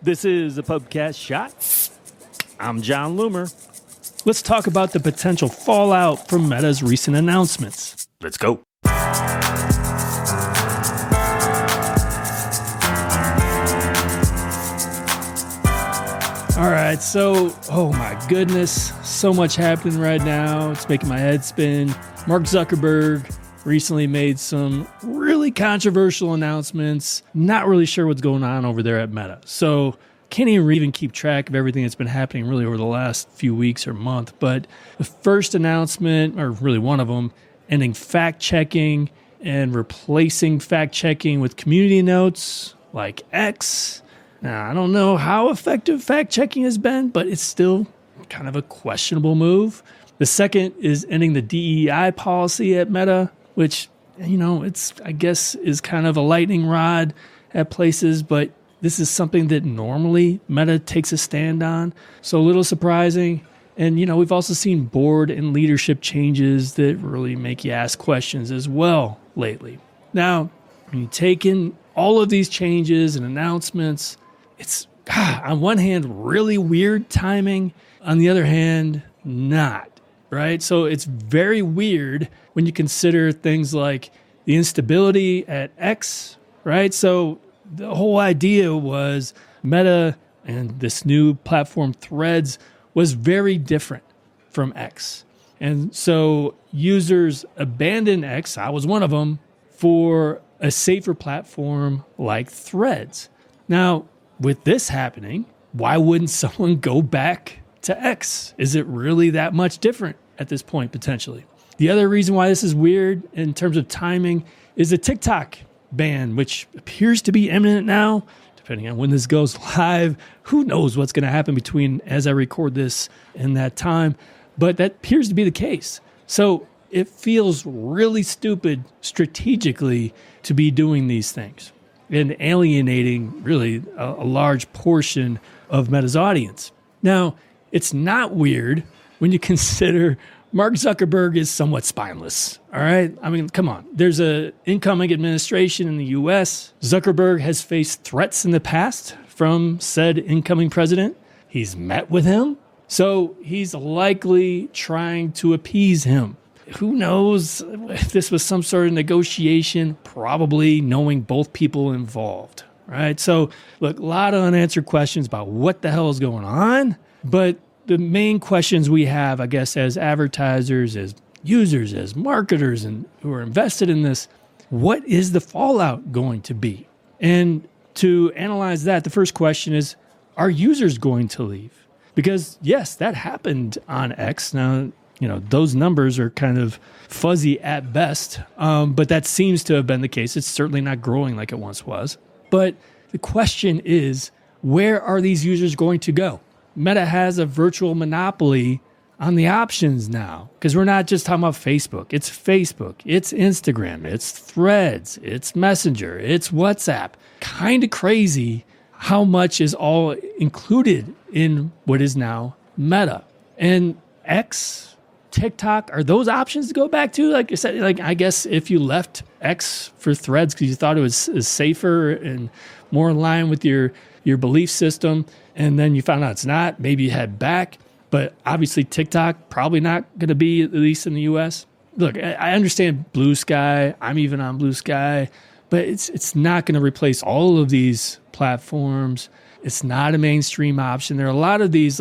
This is a Pubcast Shot. I'm John Loomer. Let's talk about the potential fallout from Meta's recent announcements. Let's go. All right, so, oh my goodness, so much happening right now. It's making my head spin. Mark Zuckerberg recently made some really controversial announcements. Not really sure what's going on over there at Meta. So can't even keep track of everything that's been happening really over the last few weeks or month. But the first announcement, or really one of them, ending fact-checking and replacing fact-checking with community notes like X. Now, I don't know how effective fact-checking has been, but it's still kind of a questionable move. The second is ending the DEI policy at Meta, which, I guess is kind of a lightning rod at places, but this is something that normally Meta takes a stand on. So a little surprising. And, we've also seen board and leadership changes that really make you ask questions as well lately. Now, when you take in all of these changes and announcements, it's, on one hand, really weird timing. On the other hand, not, right? So it's very weird when you consider things like the instability at X, right? So the whole idea was Meta and this new platform Threads was very different from X. And so users abandoned X, I was one of them, for a safer platform like Threads. Now, with this happening, why wouldn't someone go back to X? Is it really that much different at this point, potentially? The other reason why this is weird in terms of timing is the TikTok ban, which appears to be imminent now. Depending on when this goes live, who knows what's going to happen between as I record this and that time. But that appears to be the case. So it feels really stupid strategically to be doing these things and alienating really a large portion of Meta's audience. Now, it's not weird when you consider Mark Zuckerberg is somewhat spineless, all right? I mean, come on. There's an incoming administration in the U.S. Zuckerberg has faced threats in the past from said incoming president. He's met with him, so he's likely trying to appease him. Who knows if this was some sort of negotiation, probably knowing both people involved, right? So, look, a lot of unanswered questions about what the hell is going on, but the main questions we have, I guess, as advertisers, as users, as marketers, and who are invested in this, what is the fallout going to be? And to analyze that, the first question is, are users going to leave? Because, yes, that happened on X. Now, those numbers are kind of fuzzy at best, but that seems to have been the case. It's certainly not growing like it once was. But the question is, where are these users going to go? Meta has a virtual monopoly on the options now, because we're not just talking about Facebook. It's Instagram, it's Threads, it's Messenger, it's WhatsApp. Kind of crazy how much is all included in what is now Meta. And X, TikTok, are those options to go back to? Like I said, I guess if you left X for Threads because you thought it was safer and more in line with your belief system, and then you found out it's not, maybe you head back. But obviously TikTok, probably not going to be, at least in the US. Look, I understand Blue Sky. I'm even on Blue Sky. But it's not going to replace all of these platforms. It's not a mainstream option. There are a lot of these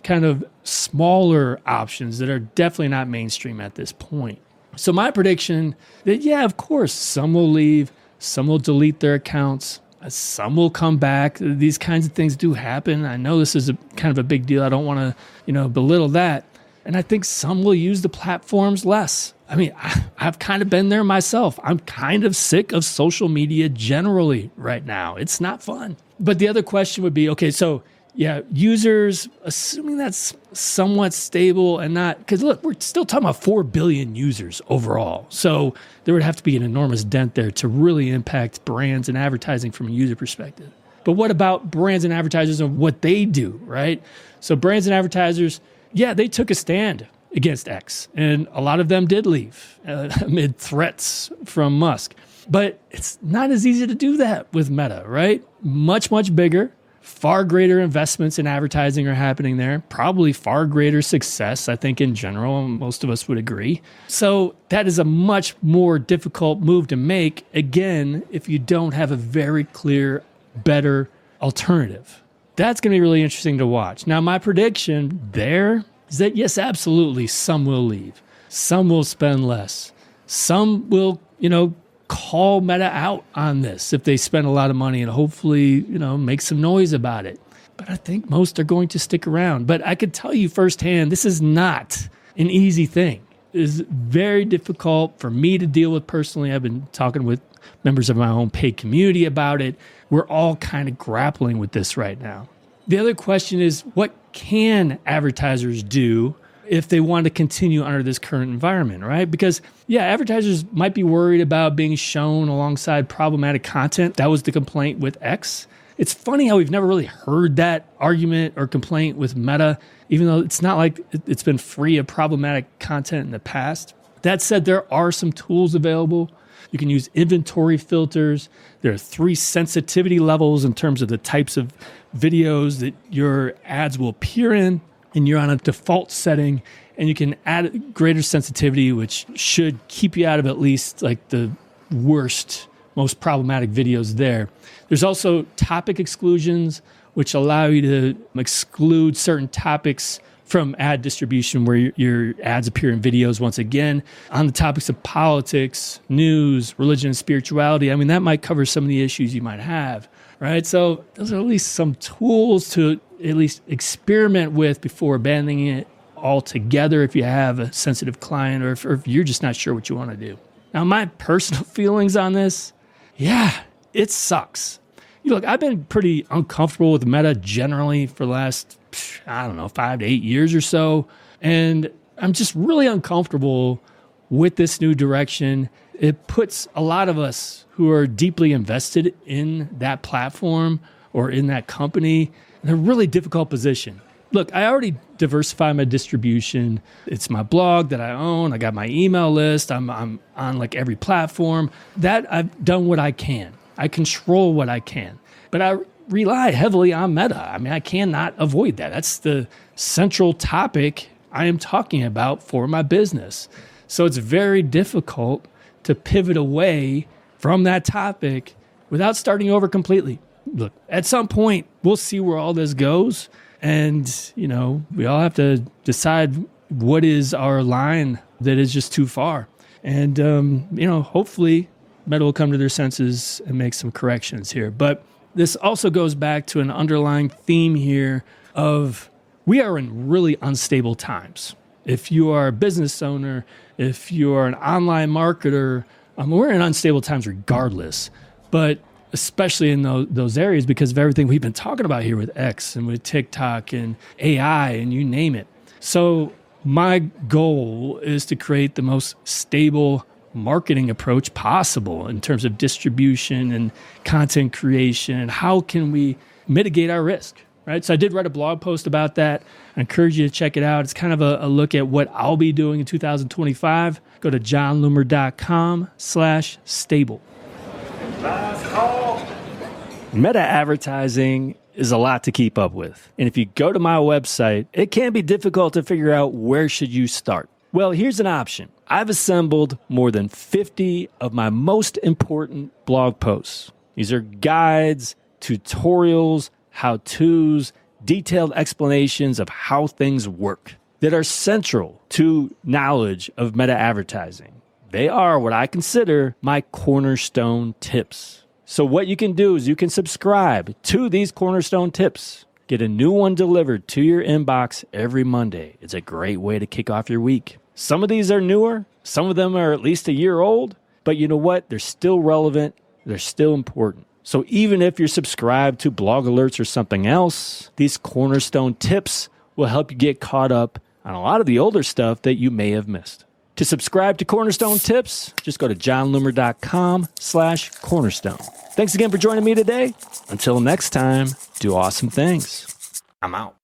kind of smaller options that are definitely not mainstream at this point. So my prediction that, yeah, of course, some will leave, some will delete their accounts, some will come back. These kinds of things do happen. I know this is kind of a big deal. I don't want to, belittle that. And I think some will use the platforms less. I mean, I've kind of been there myself. I'm kind of sick of social media generally right now. It's not fun. But the other question would be, okay, so yeah, users, assuming that's somewhat stable and not, because look, we're still talking about 4 billion users overall. So there would have to be an enormous dent there to really impact brands and advertising from a user perspective. But what about brands and advertisers and what they do, right? So brands and advertisers, yeah, they took a stand against X, and a lot of them did leave amid threats from Musk. But it's not as easy to do that with Meta, right? Much, much bigger, Far greater investments in advertising are happening there, probably far greater success, I think, in general. Most of us would agree. So that is a much more difficult move to make, again, if you don't have a very clear, better alternative. That's going to be really interesting to watch. Now, my prediction there is that, yes, absolutely, some will leave. Some will spend less. Some will, call Meta out on this if they spend a lot of money and hopefully, make some noise about it. But I think most are going to stick around. But I could tell you firsthand, this is not an easy thing. It is very difficult for me to deal with personally. I've been talking with members of my own paid community about it. We're all kind of grappling with this right now. The other question is, what can advertisers do if they want to continue under this current environment, right? Because, advertisers might be worried about being shown alongside problematic content. That was the complaint with X. It's funny how we've never really heard that argument or complaint with Meta, even though it's not like it's been free of problematic content in the past. That said, there are some tools available. You can use inventory filters. There are 3 sensitivity levels in terms of the types of videos that your ads will appear in. And you're on a default setting, and you can add greater sensitivity, which should keep you out of at least like the worst, most problematic videos there. There's also topic exclusions, which allow you to exclude certain topics from ad distribution where your ads appear in videos once again. On the topics of politics, news, religion, and spirituality, that might cover some of the issues you might have, right? So those are at least some tools to at least experiment with before abandoning it altogether if you have a sensitive client or if you're just not sure what you want to do. Now, my personal feelings on this, it sucks. Look, I've been pretty uncomfortable with Meta generally for the last, 5 to 8 years or so. And I'm just really uncomfortable with this new direction. It puts a lot of us who are deeply invested in that platform or in that company in a really difficult position. Look, I already diversified my distribution. It's my blog that I own. I got my email list. I'm on like every platform. That I've done what I can. I control what I can. But I rely heavily on Meta. I cannot avoid that. That's the central topic I am talking about for my business. So it's very difficult to pivot away from that topic without starting over completely. Look, at some point, we'll see where all this goes. And, we all have to decide what is our line that is just too far. And, hopefully Meta will come to their senses and make some corrections here. But this also goes back to an underlying theme here of we are in really unstable times. If you are a business owner, if you are an online marketer, we're in unstable times regardless. But especially in those areas because of everything we've been talking about here with X and with TikTok and AI and you name it. So my goal is to create the most stable marketing approach possible in terms of distribution and content creation and how can we mitigate our risk, right? So I did write a blog post about that. I encourage you to check it out. It's kind of a look at what I'll be doing in 2025. Go to johnloomer.com/stable. Meta advertising is a lot to keep up with. And if you go to my website, it can be difficult to figure out where should you start. Well, here's an option. I've assembled more than 50 of my most important blog posts. These are guides, tutorials, how-tos, detailed explanations of how things work that are central to knowledge of meta advertising. They are what I consider my cornerstone tips. So what you can do is you can subscribe to these cornerstone tips. Get a new one delivered to your inbox every Monday. It's a great way to kick off your week. Some of these are newer. Some of them are at least a year old. But you know what? They're still relevant. They're still important. So even if you're subscribed to blog alerts or something else, these cornerstone tips will help you get caught up on a lot of the older stuff that you may have missed. To subscribe to Cornerstone Tips, just go to johnloomer.com/cornerstone. Thanks again for joining me today. Until next time, do awesome things. I'm out.